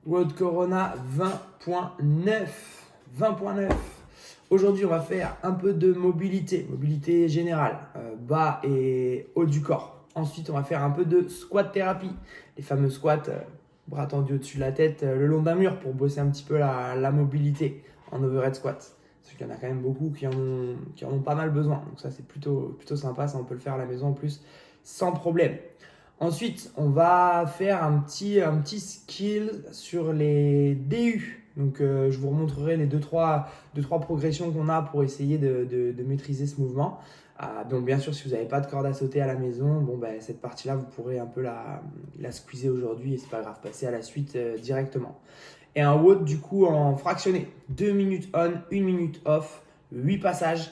WOD Corona 20.9. 20.9. Aujourd'hui, on va faire un peu de mobilité générale, bas et haut du corps. Ensuite, on va faire un peu de squat thérapie, les fameux squats, bras tendus au-dessus de la tête, le long d'un mur pour bosser un petit peu la mobilité en overhead squat. Parce qu'il y en a quand même beaucoup qui en ont pas mal besoin. Donc ça, c'est plutôt sympa, ça on peut le faire à la maison en plus sans problème. Ensuite, on va faire un petit skill sur les DU. Donc, je vous remontrerai les 2-3 progressions qu'on a pour essayer de maîtriser ce mouvement. Donc, bien sûr, si vous n'avez pas de corde à sauter à la maison, bon, ben, cette partie-là, vous pourrez un peu la squeezer aujourd'hui et c'est pas grave, passer à la suite directement. Et un WOD, du coup, en fractionné. 2 minutes on, 1 minute off, 8 passages,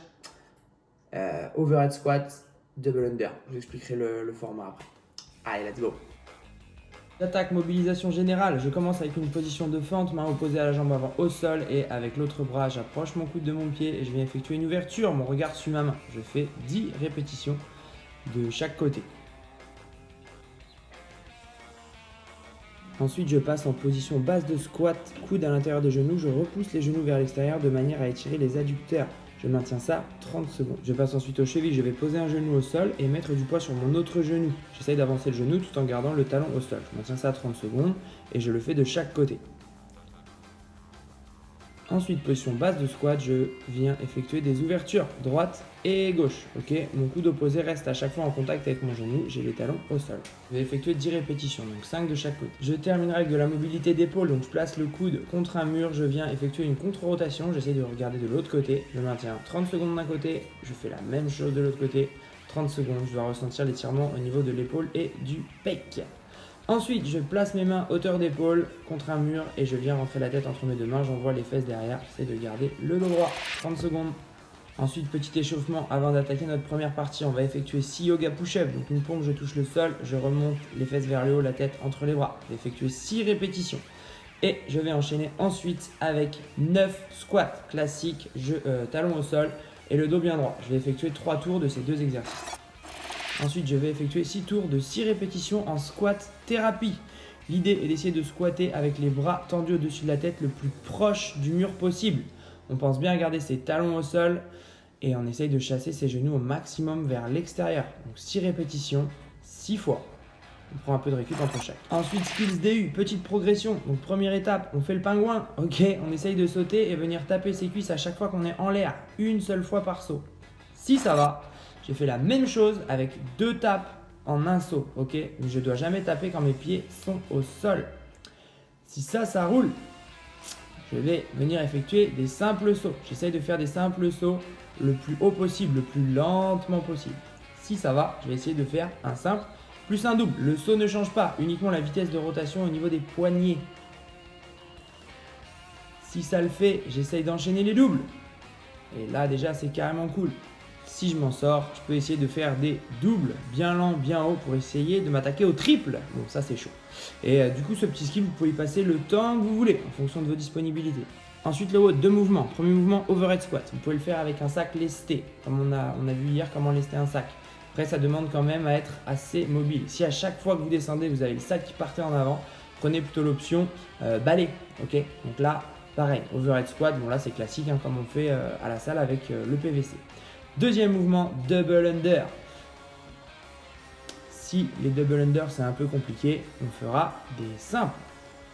overhead squat, double under. Je vous expliquerai le format après. Allez, let's go. Attaque, mobilisation générale. Je commence avec une position de fente, main opposée à la jambe avant au sol et avec l'autre bras, j'approche mon coude de mon pied et je viens effectuer une ouverture. Mon regard suit ma main. Je fais 10 répétitions de chaque côté. Ensuite, je passe en position basse de squat, coude à l'intérieur des genoux. Je repousse les genoux vers l'extérieur de manière à étirer les adducteurs. Je maintiens ça 30 secondes. Je passe ensuite aux chevilles. Je vais poser un genou au sol et mettre du poids sur mon autre genou. J'essaye d'avancer le genou tout en gardant le talon au sol. Je maintiens ça 30 secondes et je le fais de chaque côté. Ensuite, position basse de squat, je viens effectuer des ouvertures droite et gauche. Ok, mon coude opposé reste à chaque fois en contact avec mon genou, j'ai les talons au sol. Je vais effectuer 10 répétitions, donc 5 de chaque côté. Je terminerai avec de la mobilité d'épaule, donc je place le coude contre un mur, je viens effectuer une contre-rotation, j'essaie de regarder de l'autre côté. Je maintiens 30 secondes d'un côté, je fais la même chose de l'autre côté, 30 secondes. Je dois ressentir l'étirement au niveau de l'épaule et du pec. Ensuite, je place mes mains hauteur d'épaule contre un mur et je viens rentrer la tête entre mes deux mains. J'envoie les fesses derrière. J'essaie de garder le dos droit. 30 secondes. Ensuite, petit échauffement avant d'attaquer notre première partie. On va effectuer 6 yoga push-up. Donc une pompe, je touche le sol. Je remonte les fesses vers le haut, la tête entre les bras. Je vais effectuer 6 répétitions. Et je vais enchaîner ensuite avec 9 squats classiques. Talons au sol et le dos bien droit. Je vais effectuer 3 tours de ces deux exercices. Ensuite, je vais effectuer 6 tours de 6 répétitions en squat thérapie. L'idée est d'essayer de squatter avec les bras tendus au-dessus de la tête le plus proche du mur possible. On pense bien à garder ses talons au sol et on essaye de chasser ses genoux au maximum vers l'extérieur. Donc 6 répétitions, 6 fois. On prend un peu de récup entre chaque. Ensuite, skills DU, petite progression. Donc première étape, on fait le pingouin. Ok, on essaye de sauter et venir taper ses cuisses à chaque fois qu'on est en l'air. Une seule fois par saut. Si ça va, j'ai fait la même chose avec 2 tapes en un saut, ok? Je ne dois jamais taper quand mes pieds sont au sol. Si ça roule, je vais venir effectuer des simples sauts. J'essaye de faire des simples sauts le plus haut possible, le plus lentement possible. Si ça va, je vais essayer de faire un simple plus un double. Le saut ne change pas, uniquement la vitesse de rotation au niveau des poignets. Si ça le fait, j'essaye d'enchaîner les doubles. Et là déjà, c'est carrément cool. Si je m'en sors, je peux essayer de faire des doubles bien lents, bien hauts pour essayer de m'attaquer au triple. Donc ça c'est chaud. Et du coup ce petit skill, vous pouvez y passer le temps que vous voulez en fonction de vos disponibilités. Ensuite le WOD, 2 mouvements. Premier mouvement, overhead squat. Vous pouvez le faire avec un sac lesté, comme on a vu hier comment lester un sac. Après ça demande quand même à être assez mobile. Si à chaque fois que vous descendez, vous avez le sac qui partait en avant, prenez plutôt l'option balai. Ok, donc là pareil, overhead squat, bon là c'est classique hein, comme on fait à la salle avec le PVC. Deuxième mouvement, double under. Si les double under c'est un peu compliqué, on fera des simples.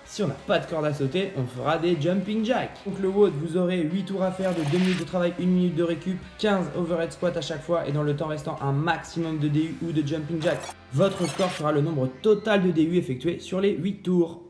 Si on n'a pas de corde à sauter, on fera des jumping jacks. Donc le WOD, vous aurez 8 tours à faire de 2 minutes de travail, 1 minute de récup, 15 overhead squats à chaque fois et dans le temps restant un maximum de DU ou de jumping jacks. Votre score sera le nombre total de DU effectués sur les 8 tours.